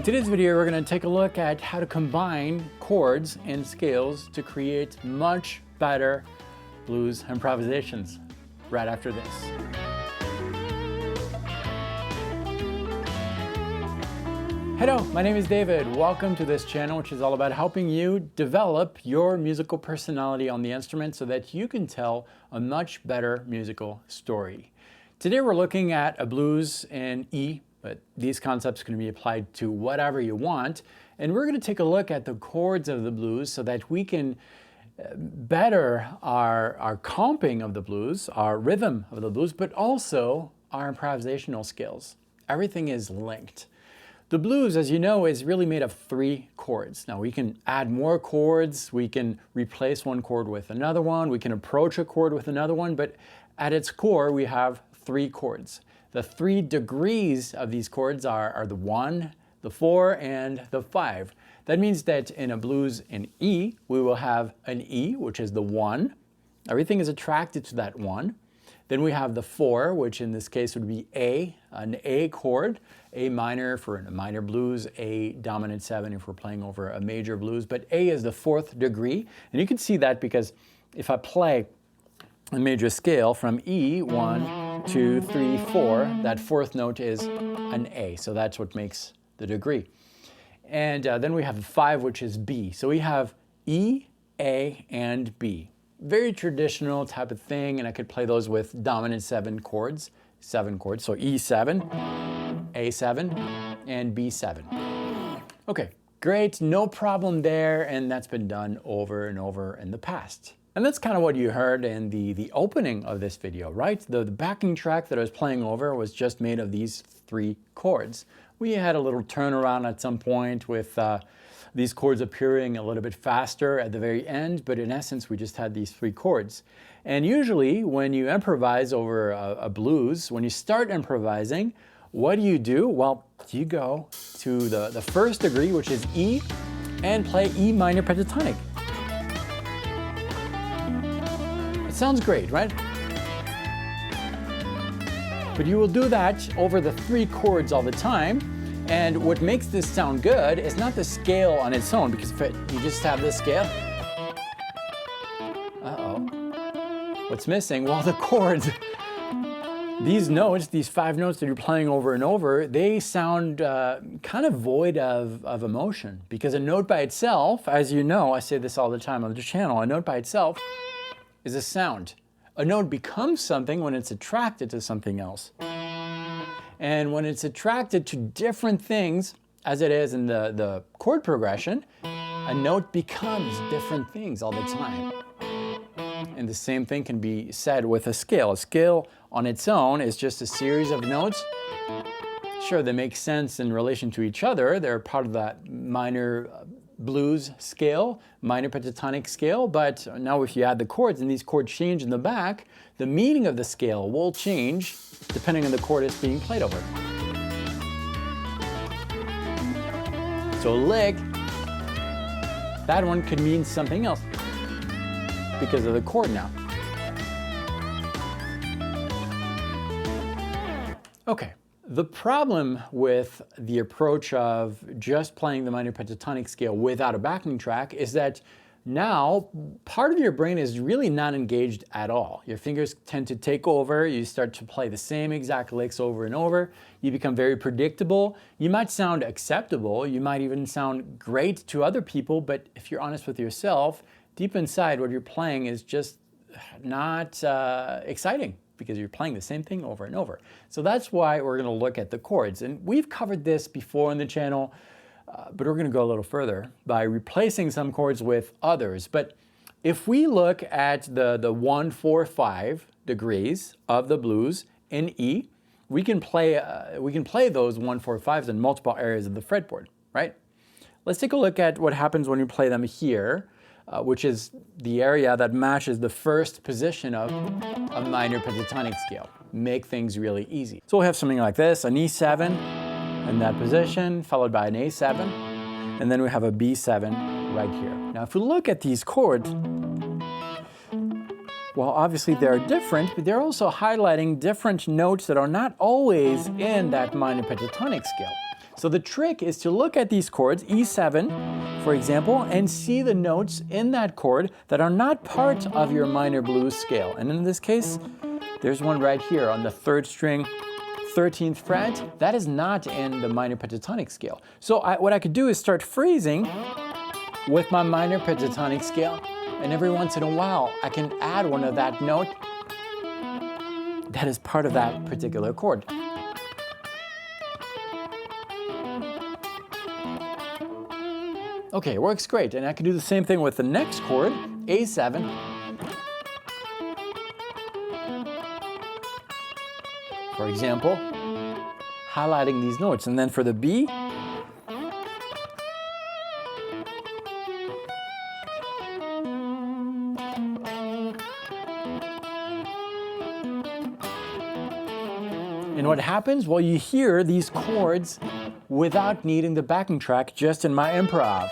In today's video, we're going to take a look at how to combine chords and scales to create much better blues improvisations right after this. Hello, my name is David. Welcome to this channel, which is all about helping you develop your musical personality on the instrument so that you can tell a much better musical story. Today we're looking at a blues in E, but these concepts can be applied to whatever you want. And we're going to take a look at the chords of the blues so that we can better our comping of the blues, our rhythm of the blues, but also our improvisational skills. Everything is linked. The blues, as you know, is really made of 3 chords. Now we can add more chords, we can replace one chord with another one, we can approach a chord with another one, but at its core we have 3 chords. The 3 degrees of these chords are the 1, the 4, and the 5. That means that in a blues in E, we will have an E, which is the 1. Everything is attracted to that 1. Then we have the 4, which in this case would be A, an A chord, A minor for a minor blues, A dominant 7 if we're playing over a major blues, but A is the 4th degree. And you can see that because if I play a major scale from E, 1, 2, 3, 4, that 4th note is an A, so that's what makes the degree. And then we have the 5, which is B. So we have E, A, and B. Very traditional type of thing, and I could play those with dominant 7 chords, so E7, A7, and B7. Okay, great, no problem there, and that's been done over and over in the past. And that's kind of what you heard in the opening of this video, right? The backing track that I was playing over was just made of these 3 chords. We had a little turnaround at some point with these chords appearing a little bit faster at the very end, but in essence, we just had these 3 chords. And usually, when you improvise over a blues, when you start improvising, what do? Well, you go to the 1st degree, which is E, and play E minor pentatonic. It sounds great, right? But you will do that over the 3 chords all the time. And what makes this sound good is not the scale on its own, because if you just have this scale, what's missing? Well, the chords. These notes, these 5 notes that you're playing over and over, they sound kind of void of emotion, because a note by itself, as you know, I say this all the time on the channel, a note by itself is a sound. A note becomes something when it's attracted to something else. And when it's attracted to different things, as it is in the chord progression, a note becomes different things all the time. And the same thing can be said with a scale. A scale on its own is just a series of notes. Sure, they make sense in relation to each other. They're part of that minor blues scale, minor pentatonic scale, but now if you add the chords and these chords change in the back, the meaning of the scale will change depending on the chord it's being played over. So lick, that one could mean something else because of the chord now. Okay. The problem with the approach of just playing the minor pentatonic scale without a backing track is that now part of your brain is really not engaged at all. Your fingers tend to take over, you start to play the same exact licks over and over, you become very predictable, you might sound acceptable, you might even sound great to other people, but if you're honest with yourself, deep inside what you're playing is just not exciting, because you're playing the same thing over and over. So that's why we're going to look at the chords. And we've covered this before on the channel, but we're going to go a little further by replacing some chords with others. But if we look at the 1, 4, 5 degrees of the blues in E, we can play those 1, 4, 5s in multiple areas of the fretboard, right? Let's take a look at what happens when you play them here, which is the area that matches the 1st position of a minor pentatonic scale. Make things really easy. So we'll have something like this, an E7 in that position, followed by an A7, and then we have a B7 right here. Now if we look at these chords, well, obviously they're different, but they're also highlighting different notes that are not always in that minor pentatonic scale. So the trick is to look at these chords, E7, for example, and see the notes in that chord that are not part of your minor blues scale. And in this case, there's one right here on the 3rd string, 13th fret. That is not in the minor pentatonic scale. So what I could do is start phrasing with my minor pentatonic scale, and every once in a while I can add one of that note that is part of that particular chord. Okay, works great. And I can do the same thing with the next chord, A7. For example, highlighting these notes. And then for the B, and what happens? Well, you hear these chords without needing the backing track, just in my improv.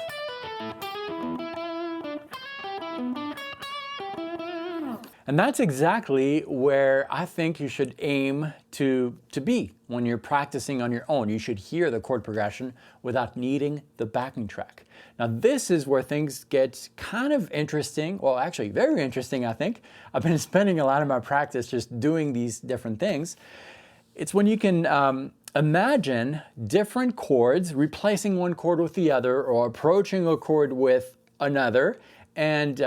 And that's exactly where I think you should aim to be when you're practicing on your own. You should hear the chord progression without needing the backing track. Now this is where things get kind of interesting, well actually very interesting I think. I've been spending a lot of my practice just doing these different things. It's when you can imagine different chords, replacing one chord with the other or approaching a chord with another, and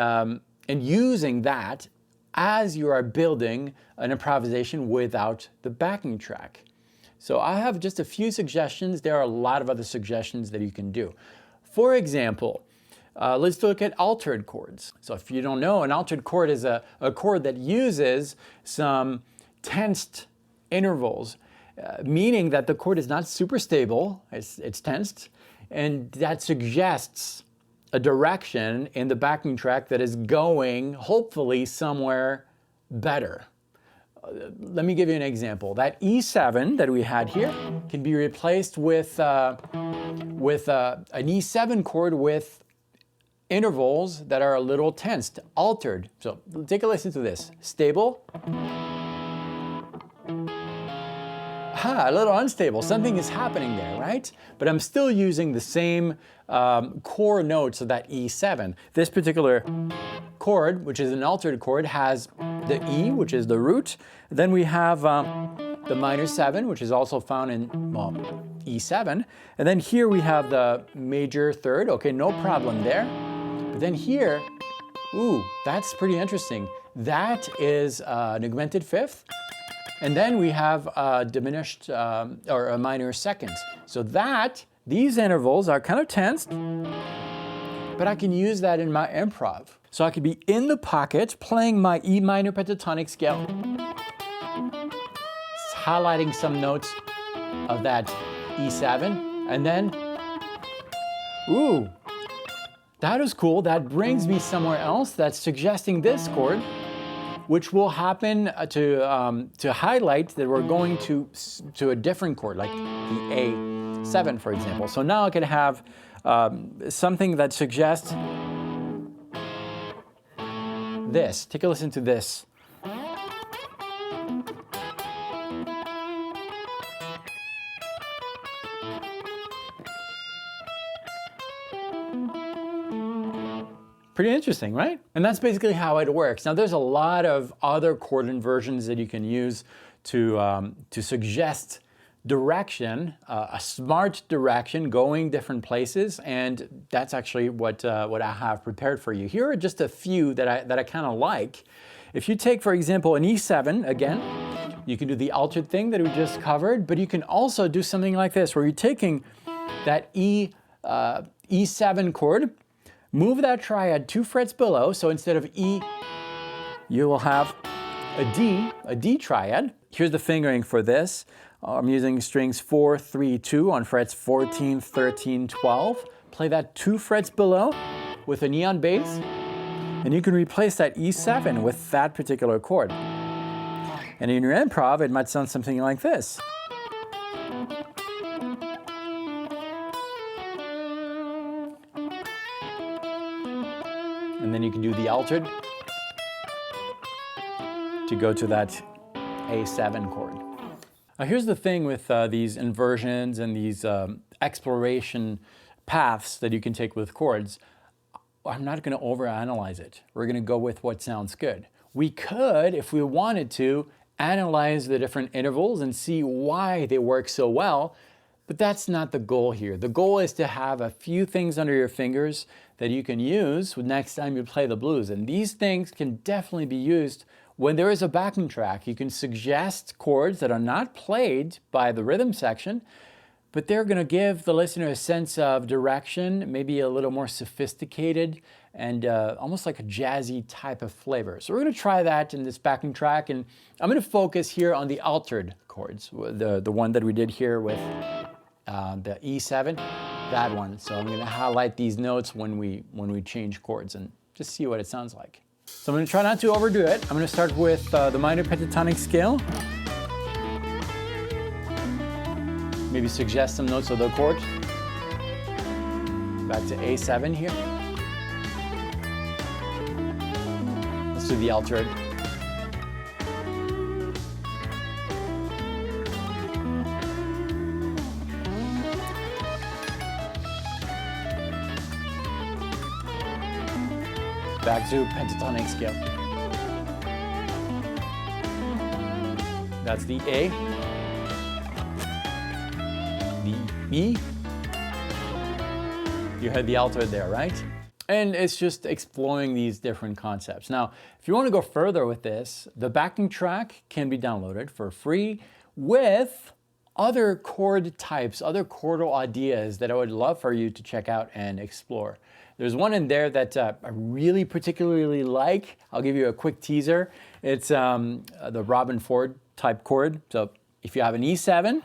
using that as you are building an improvisation without the backing track. So I have just a few suggestions. There are a lot of other suggestions that you can do. For example, let's look at altered chords. So if you don't know, an altered chord is a chord that uses some tensed intervals, meaning that the chord is not super stable, it's tensed, and that suggests a direction in the backing track that is going, hopefully, somewhere better. Let me give you an example. That E7 that we had here can be replaced with an E7 chord with intervals that are a little tensed, altered. So take a listen to this. Stable. A little unstable. Something is happening there, right? But I'm still using the same core notes of that E7. This particular chord, which is an altered chord, has the E, which is the root. Then we have the minor 7, which is also found in E7. And then here we have the major 3rd. Okay, no problem there. But then here, ooh, that's pretty interesting. That is an augmented 5th. And then we have a diminished or a minor 2nd. So these intervals are kind of tensed, but I can use that in my improv. So I could be in the pocket playing my E minor pentatonic scale, highlighting some notes of that E7, and then, ooh, that is cool. That brings me somewhere else that's suggesting this chord, which will happen to highlight that we're going to a different chord, like the A7, for example. So now I can have something that suggests this. Take a listen to this. Pretty interesting, right? And that's basically how it works. Now, there's a lot of other chord inversions that you can use to suggest direction, a smart direction, going different places, and that's actually what I have prepared for you. Here are just a few that I kind of like. If you take, for example, an E7, again, you can do the altered thing that we just covered, but you can also do something like this, where you're taking that E7 chord, move that triad 2 frets below, so instead of E, you will have a D triad. Here's the fingering for this. I'm using strings 4, 3, 2 on frets 14, 13, 12. Play that 2 frets below with an E on bass, and you can replace that E7 with that particular chord. And in your improv, it might sound something like this. And then you can do the altered to go to that A7 chord. Here's the thing with these inversions and these exploration paths that you can take with chords. I'm not going to overanalyze it. We're going to go with what sounds good. We could, if we wanted to, analyze the different intervals and see why they work so well, but that's not the goal here. The goal is to have a few things under your fingers that you can use next time you play the blues. And these things can definitely be used when there is a backing track. You can suggest chords that are not played by the rhythm section, but they're going to give the listener a sense of direction, maybe a little more sophisticated and almost like a jazzy type of flavor. So we're going to try that in this backing track, and I'm going to focus here on the altered chords, the one that we did here with the E7, that one. So I'm going to highlight these notes when we change chords and just see what it sounds like. So I'm going to try not to overdo it. I'm going to start with the minor pentatonic scale. Maybe suggest some notes of the chord. Back to A7 here. Let's do the altered. Back to pentatonic scale. That's the A, the E. You heard the altered there, right? And it's just exploring these different concepts. Now, if you want to go further with this, the backing track can be downloaded for free with other chord types, other chordal ideas that I would love for you to check out and explore. There's one in there that I really particularly like. I'll give you a quick teaser. It's the Robin Ford type chord. So if you have an E7,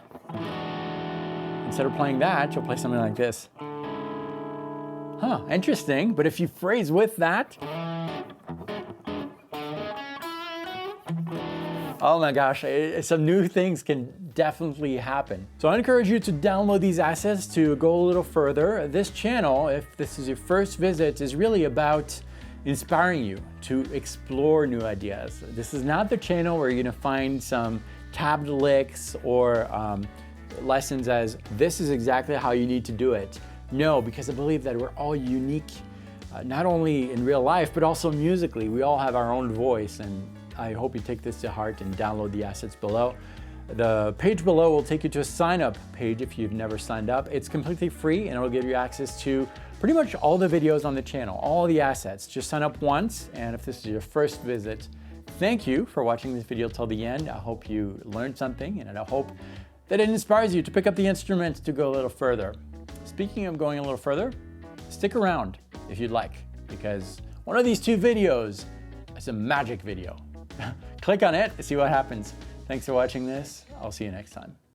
instead of playing that, you'll play something like this. Huh, interesting. But if you phrase with that, oh my gosh, some new things can definitely happen. So I encourage you to download these assets to go a little further. This channel, if this is your first visit, is really about inspiring you to explore new ideas. This is not the channel where you're gonna find some tabbed licks or lessons as this is exactly how you need to do it. No, because I believe that we're all unique, not only in real life, but also musically. We all have our own voice, and I hope you take this to heart and download the assets below. The page below will take you to a sign-up page if you've never signed up. It's completely free, and it'll give you access to pretty much all the videos on the channel, all the assets. Just sign up once, and if this is your first visit, thank you for watching this video till the end. I hope you learned something, and I hope that it inspires you to pick up the instrument to go a little further. Speaking of going a little further, stick around if you'd like, because one of these two videos is a magic video. Click on it, see what happens. Thanks for watching this. I'll see you next time.